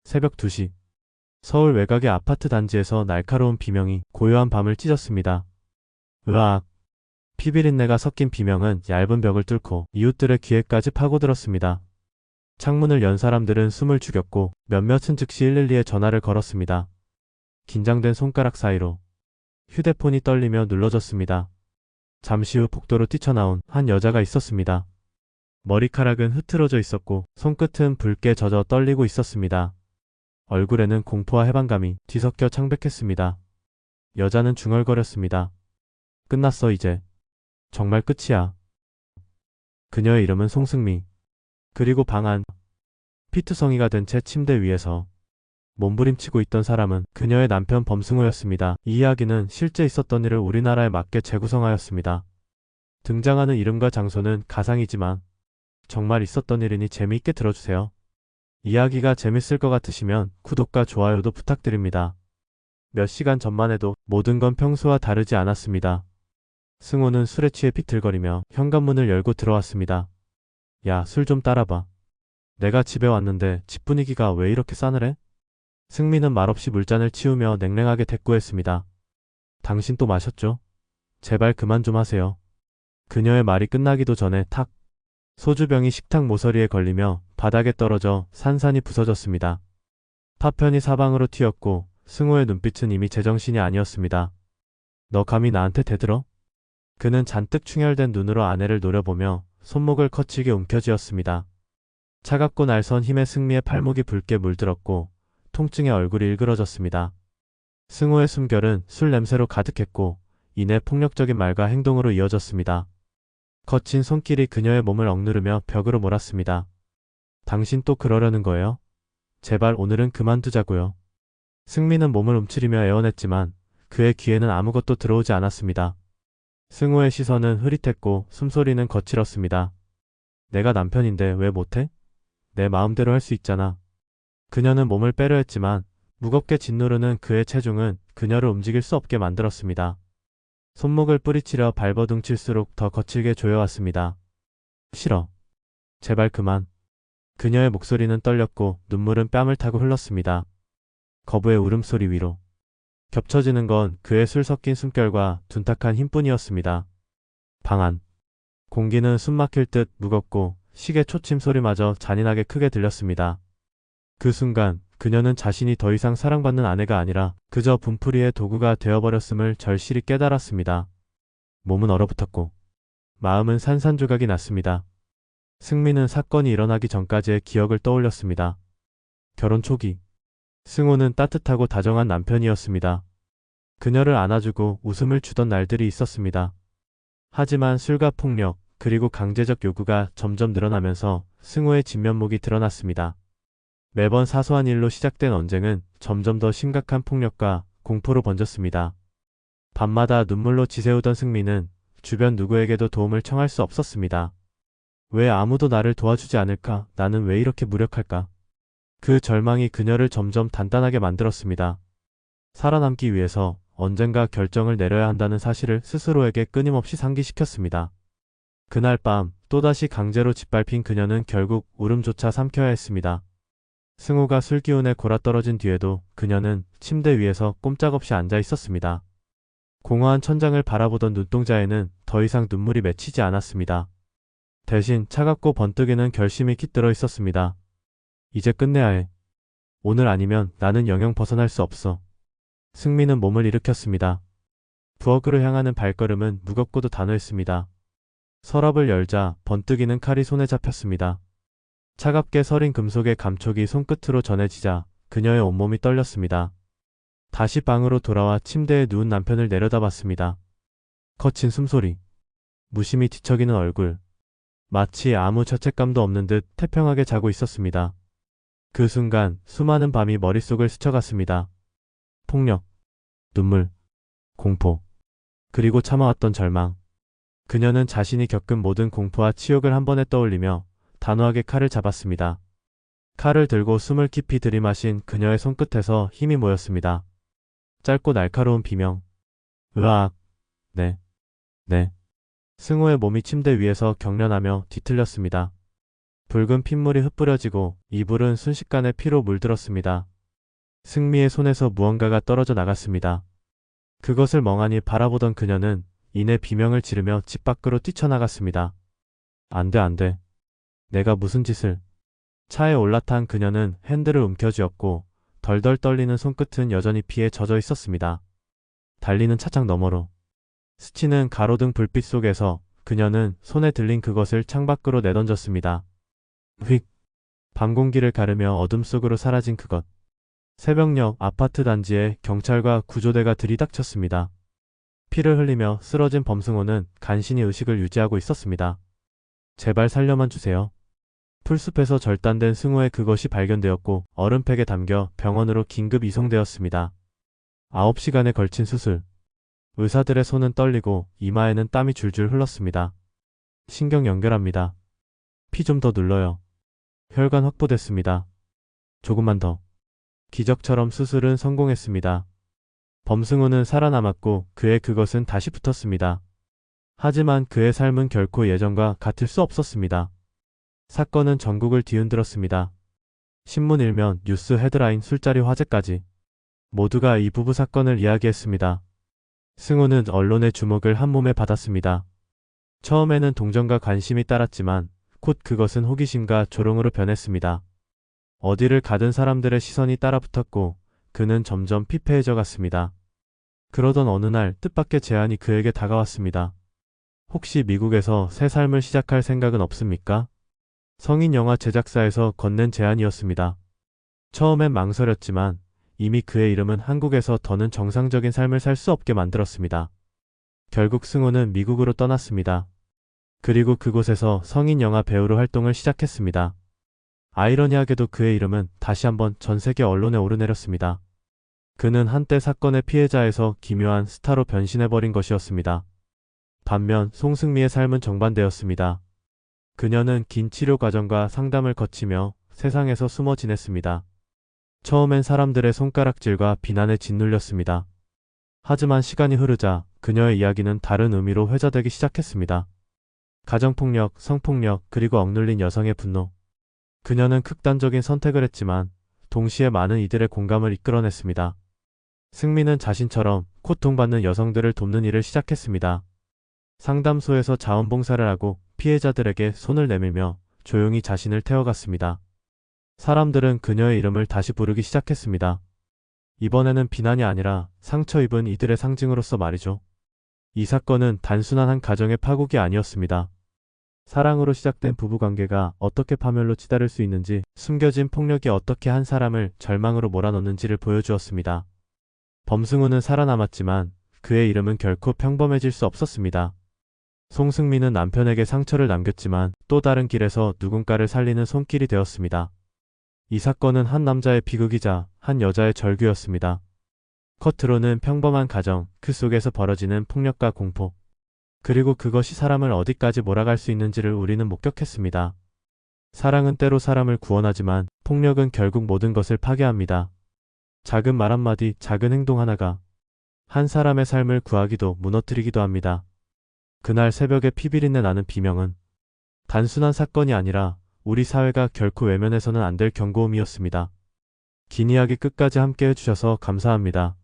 새벽 2시. 서울 외곽의 아파트 단지에서 날카로운 비명이 고요한 밤을 찢었습니다. 으악. 피비린내가 섞인 비명은 얇은 벽을 뚫고 이웃들의 귀에까지 파고들었습니다. 창문을 연 사람들은 숨을 죽였고 몇몇은 즉시 112에 전화를 걸었습니다. 긴장된 손가락 사이로 휴대폰이 떨리며 눌러졌습니다. 잠시 후 복도로 뛰쳐나온 한 여자가 있었습니다. 머리카락은 흐트러져 있었고 손끝은 붉게 젖어 떨리고 있었습니다. 얼굴에는 공포와 해방감이 뒤섞여 창백했습니다. 여자는 중얼거렸습니다. 끝났어 이제. 정말 끝이야. 그녀의 이름은 송승미. 그리고 방 안. 피투성이가 된 채 침대 위에서 몸부림치고 있던 사람은 그녀의 남편 범승호였습니다. 이 이야기는 실제 있었던 일을 우리나라에 맞게 재구성하였습니다. 등장하는 이름과 장소는 가상이지만 정말 있었던 일이니 재미있게 들어주세요. 이야기가 재밌을 것 같으시면 구독과 좋아요도 부탁드립니다. 몇 시간 전만 해도 모든 건 평소와 다르지 않았습니다. 승호는 술에 취해 비틀거리며 현관문을 열고 들어왔습니다. 야, 술 좀 따라봐. 내가 집에 왔는데 집 분위기가 왜 이렇게 싸늘해? 승미는 말없이 물잔을 치우며 냉랭하게 대꾸했습니다. 당신 또 마셨죠? 제발 그만 좀 하세요. 그녀의 말이 끝나기도 전에 탁! 소주병이 식탁 모서리에 걸리며 바닥에 떨어져 산산이 부서졌습니다. 파편이 사방으로 튀었고 승호의 눈빛은 이미 제정신이 아니었습니다. 너 감히 나한테 대들어? 그는 잔뜩 충혈된 눈으로 아내를 노려보며 손목을 거칠게 움켜쥐었습니다. 차갑고 날선 힘에 승미의 팔목이 붉게 물들었고 통증에 얼굴이 일그러졌습니다. 승호의 숨결은 술 냄새로 가득했고 이내 폭력적인 말과 행동으로 이어졌습니다. 거친 손길이 그녀의 몸을 억누르며 벽으로 몰았습니다. 당신 또 그러려는 거예요? 제발 오늘은 그만두자고요. 승미는 몸을 움츠리며 애원했지만 그의 귀에는 아무것도 들어오지 않았습니다. 승호의 시선은 흐릿했고 숨소리는 거칠었습니다. 내가 남편인데 왜 못해? 내 마음대로 할 수 있잖아. 그녀는 몸을 빼려 했지만 무겁게 짓누르는 그의 체중은 그녀를 움직일 수 없게 만들었습니다. 손목을 뿌리치려 발버둥칠수록 더 거칠게 조여왔습니다. 싫어. 제발 그만. 그녀의 목소리는 떨렸고 눈물은 뺨을 타고 흘렀습니다. 거부의 울음소리 위로. 겹쳐지는 건 그의 술 섞인 숨결과 둔탁한 힘뿐이었습니다. 방 안. 공기는 숨막힐 듯 무겁고 시계 초침 소리마저 잔인하게 크게 들렸습니다. 그 순간 그녀는 자신이 더 이상 사랑받는 아내가 아니라 그저 분풀이의 도구가 되어버렸음을 절실히 깨달았습니다. 몸은 얼어붙었고 마음은 산산조각이 났습니다. 승미는 사건이 일어나기 전까지의 기억을 떠올렸습니다. 결혼 초기 승호는 따뜻하고 다정한 남편이었습니다. 그녀를 안아주고 웃음을 주던 날들이 있었습니다. 하지만 술과 폭력 그리고 강제적 요구가 점점 늘어나면서 승호의 진면목이 드러났습니다. 매번 사소한 일로 시작된 언쟁은 점점 더 심각한 폭력과 공포로 번졌습니다. 밤마다 눈물로 지새우던 승미는 주변 누구에게도 도움을 청할 수 없었습니다. 왜 아무도 나를 도와주지 않을까? 나는 왜 이렇게 무력할까? 그 절망이 그녀를 점점 단단하게 만들었습니다. 살아남기 위해서 언젠가 결정을 내려야 한다는 사실을 스스로에게 끊임없이 상기시켰습니다. 그날 밤 또다시 강제로 짓밟힌 그녀는 결국 울음조차 삼켜야 했습니다. 승호가 술기운에 골아떨어진 뒤에도 그녀는 침대 위에서 꼼짝없이 앉아 있었습니다. 공허한 천장을 바라보던 눈동자에는 더 이상 눈물이 맺히지 않았습니다. 대신 차갑고 번뜩이는 결심이 깃들어 있었습니다. 이제 끝내야 해. 오늘 아니면 나는 영영 벗어날 수 없어. 승미는 몸을 일으켰습니다. 부엌으로 향하는 발걸음은 무겁고도 단호했습니다. 서랍을 열자 번뜩이는 칼이 손에 잡혔습니다. 차갑게 서린 금속의 감촉이 손끝으로 전해지자 그녀의 온몸이 떨렸습니다. 다시 방으로 돌아와 침대에 누운 남편을 내려다봤습니다. 거친 숨소리, 무심히 뒤척이는 얼굴, 마치 아무 죄책감도 없는 듯 태평하게 자고 있었습니다. 그 순간 수많은 밤이 머릿속을 스쳐갔습니다. 폭력, 눈물, 공포, 그리고 참아왔던 절망. 그녀는 자신이 겪은 모든 공포와 치욕을 한 번에 떠올리며 단호하게 칼을 잡았습니다. 칼을 들고 숨을 깊이 들이마신 그녀의 손끝에서 힘이 모였습니다. 짧고 날카로운 비명. 으악. 네. 네. 승호의 몸이 침대 위에서 경련하며 뒤틀렸습니다. 붉은 핏물이 흩뿌려지고 이불은 순식간에 피로 물들었습니다. 승미의 손에서 무언가가 떨어져 나갔습니다. 그것을 멍하니 바라보던 그녀는 이내 비명을 지르며 집 밖으로 뛰쳐나갔습니다. 안 돼, 안 돼. 내가 무슨 짓을. 차에 올라탄 그녀는 핸들을 움켜쥐었고 덜덜 떨리는 손끝은 여전히 피에 젖어 있었습니다. 달리는 차창 너머로 스치는 가로등 불빛 속에서 그녀는 손에 들린 그것을 창밖으로 내던졌습니다. 휙! 밤 공기를 가르며 어둠 속으로 사라진 그것. 새벽녘 아파트 단지에 경찰과 구조대가 들이닥쳤습니다. 피를 흘리며 쓰러진 범승호는 간신히 의식을 유지하고 있었습니다. 제발 살려만 주세요. 풀숲에서 절단된 승호의 그것이 발견되었고 얼음팩에 담겨 병원으로 긴급 이송되었습니다. 9시간에 걸친 수술. 의사들의 손은 떨리고 이마에는 땀이 줄줄 흘렀습니다. 신경 연결합니다. 피 좀 더 눌러요. 혈관 확보됐습니다. 조금만 더. 기적처럼 수술은 성공했습니다. 범승호는 살아남았고 그의 그것은 다시 붙었습니다. 하지만 그의 삶은 결코 예전과 같을 수 없었습니다. 사건은 전국을 뒤흔들었습니다. 신문 일면, 뉴스 헤드라인, 술자리 화제까지 모두가 이 부부 사건을 이야기했습니다. 승호는 언론의 주목을 한몸에 받았습니다. 처음에는 동정과 관심이 따랐지만 곧 그것은 호기심과 조롱으로 변했습니다. 어디를 가든 사람들의 시선이 따라붙었고 그는 점점 피폐해져 갔습니다. 그러던 어느 날 뜻밖의 제안이 그에게 다가왔습니다. 혹시 미국에서 새 삶을 시작할 생각은 없습니까? 성인 영화 제작사에서 건넨 제안이었습니다. 처음엔 망설였지만 이미 그의 이름은 한국에서 더는 정상적인 삶을 살 수 없게 만들었습니다. 결국 승호는 미국으로 떠났습니다. 그리고 그곳에서 성인 영화 배우로 활동을 시작했습니다. 아이러니하게도 그의 이름은 다시 한번 전 세계 언론에 오르내렸습니다. 그는 한때 사건의 피해자에서 기묘한 스타로 변신해버린 것이었습니다. 반면 송승미의 삶은 정반대였습니다. 그녀는 긴 치료 과정과 상담을 거치며 세상에서 숨어 지냈습니다. 처음엔 사람들의 손가락질과 비난에 짓눌렸습니다. 하지만 시간이 흐르자 그녀의 이야기는 다른 의미로 회자되기 시작했습니다. 가정폭력, 성폭력, 그리고 억눌린 여성의 분노. 그녀는 극단적인 선택을 했지만 동시에 많은 이들의 공감을 이끌어냈습니다. 승미는 자신처럼 고통받는 여성들을 돕는 일을 시작했습니다. 상담소에서 자원봉사를 하고 피해자들에게 손을 내밀며 조용히 자신을 태워갔습니다. 사람들은 그녀의 이름을 다시 부르기 시작했습니다. 이번에는 비난이 아니라 상처 입은 이들의 상징으로서 말이죠. 이 사건은 단순한 한 가정의 파국이 아니었습니다. 사랑으로 시작된 부부관계가 어떻게 파멸로 치달을 수 있는지, 숨겨진 폭력이 어떻게 한 사람을 절망으로 몰아넣는지를 보여주었습니다. 범승호는 살아남았지만 그의 이름은 결코 평범해질 수 없었습니다. 송승민은 남편에게 상처를 남겼지만 또 다른 길에서 누군가를 살리는 손길이 되었습니다. 이 사건은 한 남자의 비극이자 한 여자의 절규였습니다. 겉으로는 평범한 가정, 그 속에서 벌어지는 폭력과 공포, 그리고 그것이 사람을 어디까지 몰아갈 수 있는지를 우리는 목격했습니다. 사랑은 때로 사람을 구원하지만 폭력은 결국 모든 것을 파괴합니다. 작은 말 한마디, 작은 행동 하나가 한 사람의 삶을 구하기도 무너뜨리기도 합니다. 그날 새벽에 피비린내 나는 비명은 단순한 사건이 아니라 우리 사회가 결코 외면해서는 안 될 경고음이었습니다. 긴 이야기 끝까지 함께 해주셔서 감사합니다.